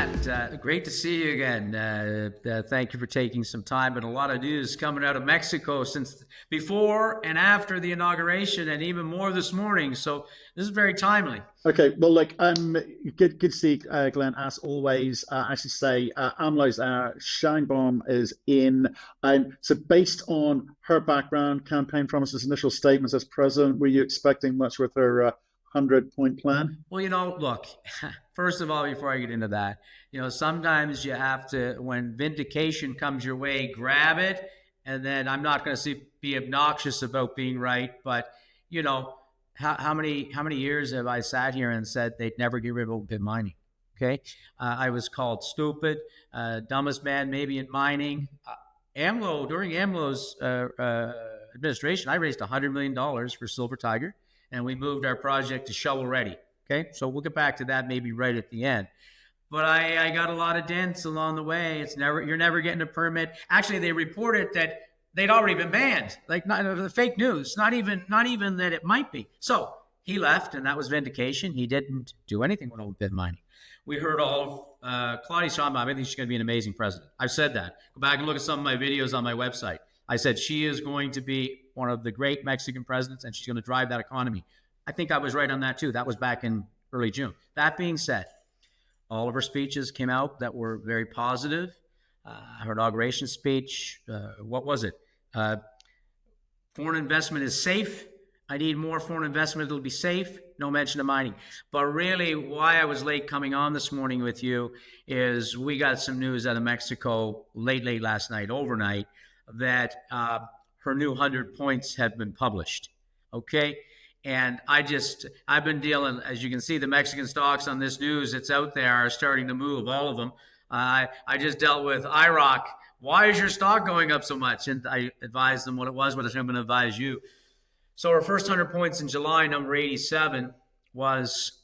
Matt, great to see you again. Thank you for taking some time. But a lot of news coming out of Mexico since before and after the inauguration, and even more this morning. So this is very timely. Okay, well, look, good to see Glenn, as always. I should say, AMLO's Sheinbaum is in. So based on her background, campaign promises, initial statements as president, were you expecting much with her 100-point plan? Well, look, first of all, before I get into that, sometimes you have to, when vindication comes your way, grab it. And then I'm not going to be obnoxious about being right, but, how many years have I sat here and said they'd never get rid of open pit mining? Okay. I was called stupid, dumbest man maybe in mining. During AMLO's administration, I raised $100 million for Silver Tiger, and we moved our project to shovel ready. Okay, so we'll get back to that maybe right at the end. But I got a lot of dents along the way. You're never getting a permit. Actually, they reported that they'd already been banned. Like, not the fake news. Not even that it might be. So he left, and that was vindication. He didn't do anything with open pit mining. We heard all of Claudia Sheinbaum. I think she's going to be an amazing president. I've said that. Go back and look at some of my videos on my website. I said she is going to be one of the great Mexican presidents, and she's going to drive that economy. I think I was right on that too. That was back in early June. That being said, all of her speeches came out that were very positive. Her inauguration speech, what was it? Foreign investment is safe. I need more foreign investment. It'll be safe. No mention of mining. But really, why I was late coming on this morning with you is we got some news out of Mexico late last night, overnight, that her new 100 points have been published. Okay? And I've been dealing, as you can see, the Mexican stocks on this news, it's out there, are starting to move, all of them. I just dealt with IROC. Why is your stock going up so much? And I advised them what it was, but I'm going to advise you. So our first 100 points in July, number 87, was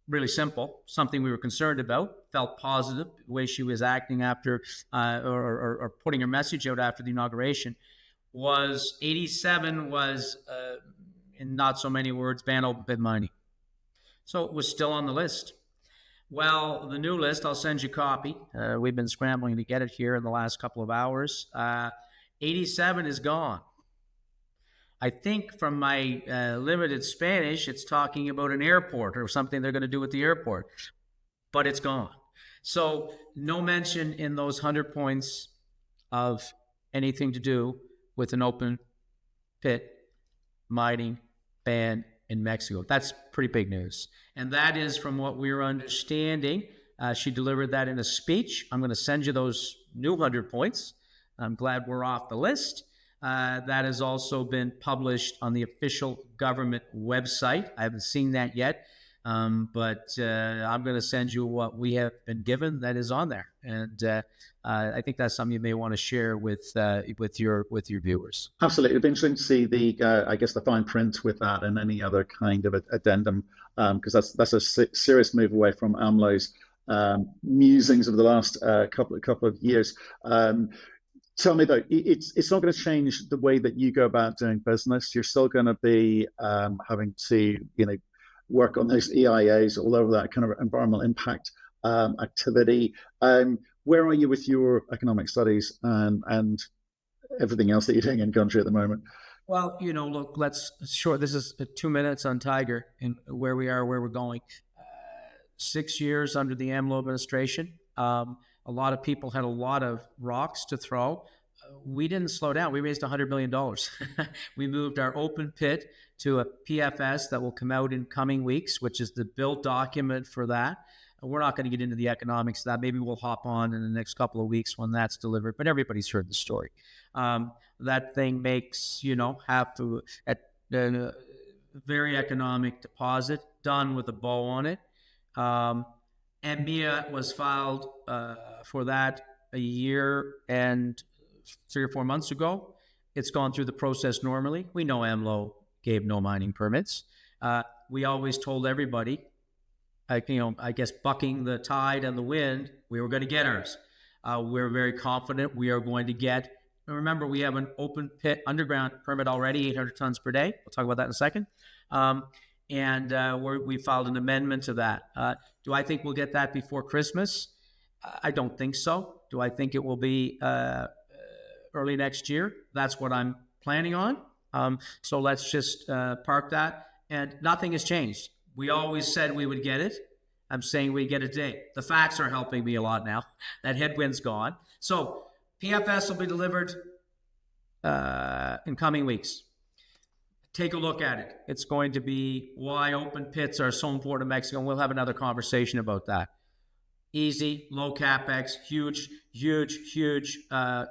really simple, something we were concerned about, felt positive, the way she was acting after, or putting her message out after the inauguration, was 87 was, in not so many words, ban open pit mining. So it was still on the list. Well, the new list, I'll send you a copy. We've been scrambling to get it here in the last couple of hours. 87 is gone. I think from my limited Spanish, it's talking about an airport or something they're going to do with the airport, but it's gone. So no mention in those 100 points of anything to do with an open pit mining ban in Mexico. That's pretty big news. And that is from what we're understanding. She delivered that in a speech. I'm going to send you those new 100 points. I'm glad we're off the list. That has also been published on the official government website. I haven't seen that yet, but I'm going to send you what we have been given that is on there. And I think that's something you may want to share with your viewers. Absolutely, it'd be interesting to see the fine print with that and any other kind of addendum, because that's a serious move away from AMLO's musings of the last couple of years. Tell me though, it's not going to change the way that you go about doing business. You're still going to be having to work on those EIAs, all over that kind of environmental impact activity. Where are you with your economic studies and everything else that you're doing in country at the moment? Well, look, this is 2 minutes on Tiger and where we are, where we're going. 6 years under the AMLO administration. A lot of people had a lot of rocks to throw. We didn't slow down. We raised $100 million. We moved our open pit to a PFS that will come out in coming weeks, which is the build document for that. We're not going to get into the economics of that. Maybe we'll hop on in the next couple of weeks when that's delivered, but everybody's heard the story. That thing makes, a very economic deposit done with a bow on it. And MIA was filed for that a year and 3 or 4 months ago. It's gone through the process normally. We know AMLO gave no mining permits. We always told everybody, I guess bucking the tide and the wind, we were going to get ours. We're very confident we are going to get. And remember, we have an open pit underground permit already, 800 tons per day. We'll talk about that in a second. And we filed an amendment to that. Do I think we'll get that before Christmas? I don't think so. Do I think it will be early next year? That's what I'm planning on. So let's just park that. And nothing has changed. We always said we would get it. I'm saying we get it today. The facts are helping me a lot now. That headwind's gone. So PFS will be delivered in coming weeks. Take a look at it. It's going to be why open pits are so important in Mexico. And we'll have another conversation about that. Easy, low capex, huge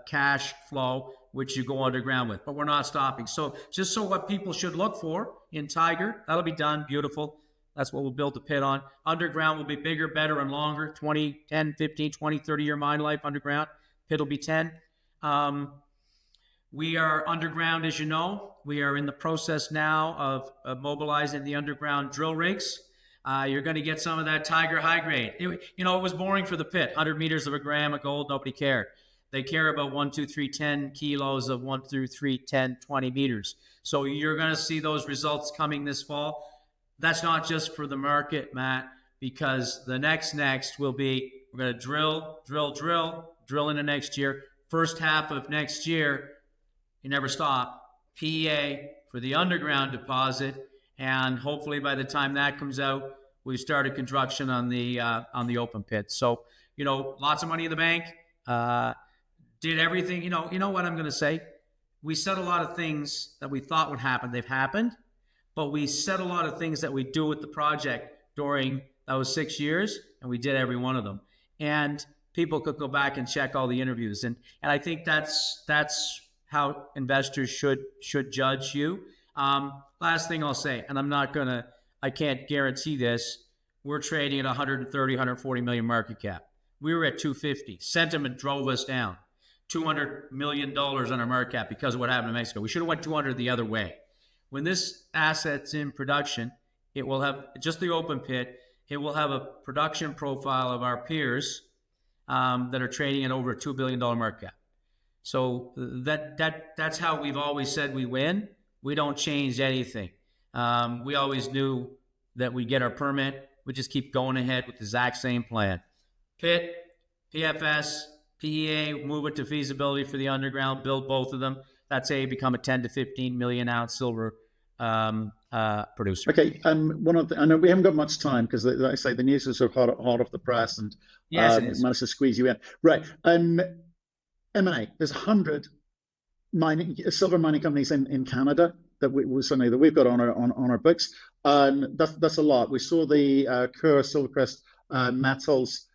cash flow, which you go underground with. But we're not stopping. So just so what people should look for in Tiger, that'll be done. Beautiful. That's what we'll build the pit on. Underground will be bigger, better, and longer. 20, 10, 15, 20, 30-year mine life underground. Pit will be 10. We are underground, as you know. We are in the process now of mobilizing the underground drill rigs. You're going to get some of that Tiger high grade. It was boring for the pit. 100 meters of a gram of gold, nobody cared. They care about 1, 2, 3, 10 kilos of 1 through 3, 10, 20 meters. So you're going to see those results coming this fall. That's not just for the market, Matt, because the next will be, we're going to drill into next year. First half of next year, you never stop. PEA for the underground deposit, and hopefully by the time that comes out, we've started construction on the open pit. So, lots of money in the bank. Did everything. You know what I'm going to say? We said a lot of things that we thought would happen. They've happened, but we said a lot of things that we do with the project during those 6 years, and we did every one of them. And people could go back and check all the interviews, and I think that's how investors should judge you. Last thing I'll say, and I can't guarantee this, we're trading at 130, 140 million market cap. We were at 250. Sentiment drove us down. $200 million on our market cap because of what happened in Mexico. We should have went 200 the other way. When this asset's in production, it will have, just the open pit, it will have a production profile of our peers that are trading at over a $2 billion market cap. So that's how we've always said we win. We don't change anything. We always knew that we get our permit. We just keep going ahead with the exact same plan. Pit, PFS, PEA, move it to feasibility for the underground, build both of them. That's become a 10 to 15 million ounce silver producer. Okay, I know we haven't got much time because, like I say, the news is sort of hot off the press, and yes, it is. Managed to squeeze you in. Right. M&A. There's 100 silver mining companies in Canada that we've got on our books. That's a lot. We saw the Coeur Silvercrest Metals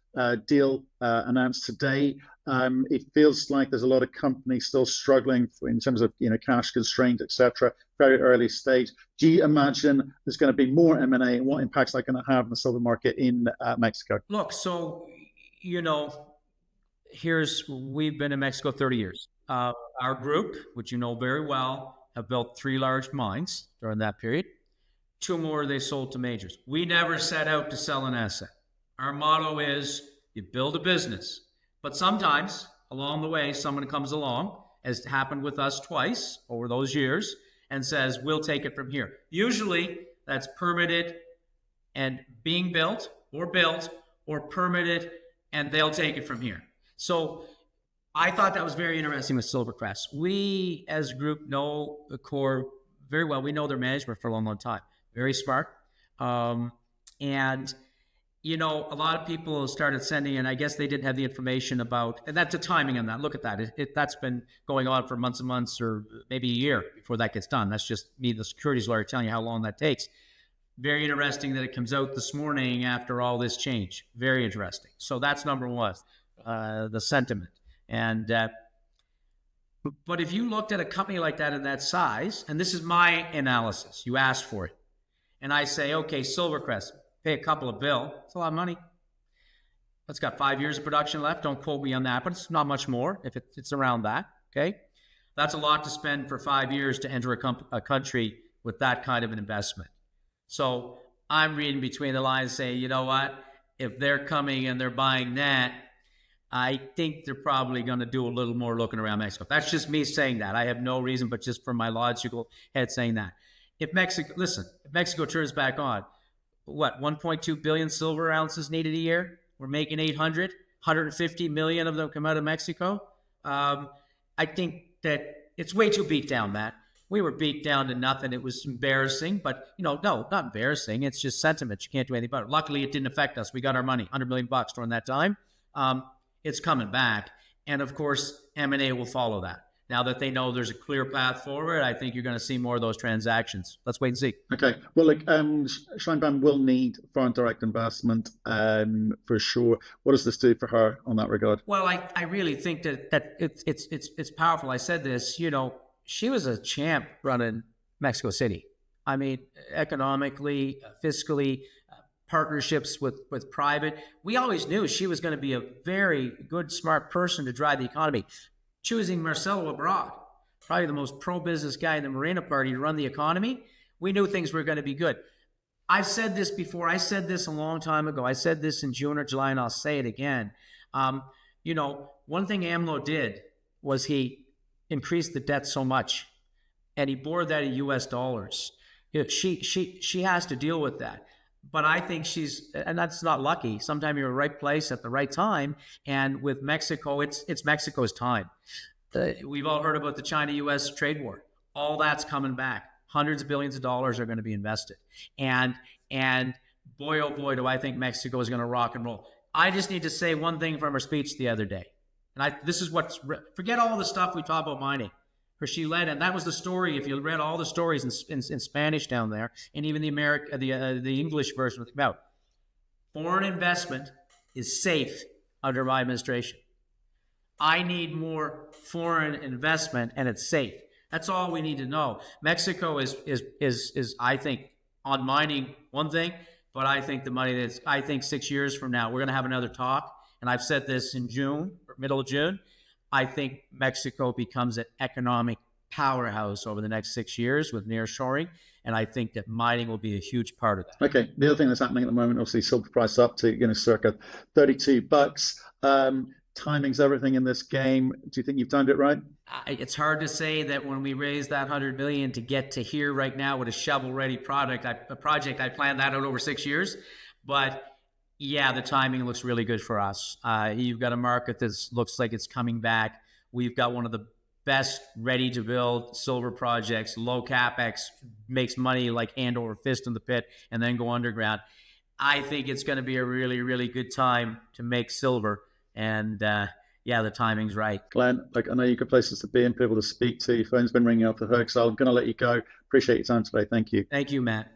deal announced today. It feels like there's a lot of companies still struggling in terms of cash constraint, etc. Very early stage. Do you imagine there's going to be more M&A, and what impacts that going to have on the silver market in Mexico? Look, so we've been in Mexico 30 years. Our group, which you know very well, have built 3 large mines during that period. 2 more they sold to majors. We never set out to sell an asset. Our motto is you build a business. But sometimes along the way, someone comes along, as happened with us twice over those years, and says, we'll take it from here. Usually that's permitted and being built or permitted, and they'll take it from here. So I thought that was very interesting with Silvercrest. We, as a group, know the core very well. We know their management for a long, long time. Very smart. And a lot of people started sending in, I guess they didn't have the information about, and that's the timing on that. Look at that. That's been going on for months and months, or maybe a year before that gets done. That's just me, the securities lawyer, telling you how long that takes. Very interesting that it comes out this morning after all this change. Very interesting. So that's number one, the sentiment. And but if you looked at a company like that in that size, and this is my analysis, you asked for it, and I say, okay, Silvercrest, pay a couple of bill. It's a lot of money. It's got 5 years of production left. Don't quote me on that, but it's not much more if it's around that. Okay, that's a lot to spend for 5 years to enter a country with that kind of an investment. So I'm reading between the lines, saying, you know what? If they're coming and they're buying that, I think they're probably going to do a little more looking around Mexico. That's just me saying that. I have no reason, but just from my logical head saying that. If Mexico turns back on, what, 1.2 billion silver ounces needed a year? We're making 800. 150 million of them come out of Mexico. I think that it's way too beat down, Matt. We were beat down to nothing. It was embarrassing, but no, not embarrassing. It's just sentiment. You can't do anything about it. Luckily, it didn't affect us. We got our money, $100 million during that time. It's coming back, and of course, M&A will follow that. Now that they know there's a clear path forward, I think you're going to see more of those transactions. Let's wait and see. Okay. Well, look, Sheinbaum will need foreign direct investment for sure. What does this do for her on that regard? Well, I really think that it's powerful. I said this, she was a champ running Mexico City. I mean, economically, fiscally, partnerships with private. We always knew she was going to be a very good, smart person to drive the economy. Choosing Marcelo Ebrard, probably the most pro-business guy in the Morena Party to run the economy, we knew things were going to be good. I've said this before. I said this a long time ago. I said this in June or July, and I'll say it again. One thing AMLO did was he increased the debt so much, and he bore that in U.S. dollars. She has to deal with that. But I think and that's not lucky. Sometimes you're in the right place at the right time. And with Mexico, it's Mexico's time. We've all heard about the China-U.S. trade war. All that's coming back. Hundreds of billions of dollars are going to be invested. And boy, oh boy, do I think Mexico is going to rock and roll. I just need to say one thing from her speech the other day. And forget all the stuff we talk about mining. She led, and that was the story. If you read all the stories in Spanish down there, and even the English version of about foreign investment is safe under my administration. I need more foreign investment, and it's safe. That's all we need to know. Mexico is I think on mining one thing, but I think the money I think 6 years from now we're going to have another talk, and I've said this in June, middle of June. I think Mexico becomes an economic powerhouse over the next 6 years with nearshoring, and I think that mining will be a huge part of that. Okay. The other thing that's happening at the moment, obviously, silver price up to circa $32. Timing's everything in this game. Do you think you've timed it right? It's hard to say that when we raised that $100 million to get to here right now with a shovel-ready project. I planned that out over 6 years, but. Yeah, the timing looks really good for us. You've got a market that looks like it's coming back. We've got one of the best ready-to-build silver projects, low capex, makes money like hand over fist in the pit, and then go underground. I think it's going to be a really, really good time to make silver. And the timing's right. Glenn, I know you've got places to be and people to speak to. Your phone's been ringing off the hook, so I'm going to let you go. Appreciate your time today. Thank you. Thank you, Matt.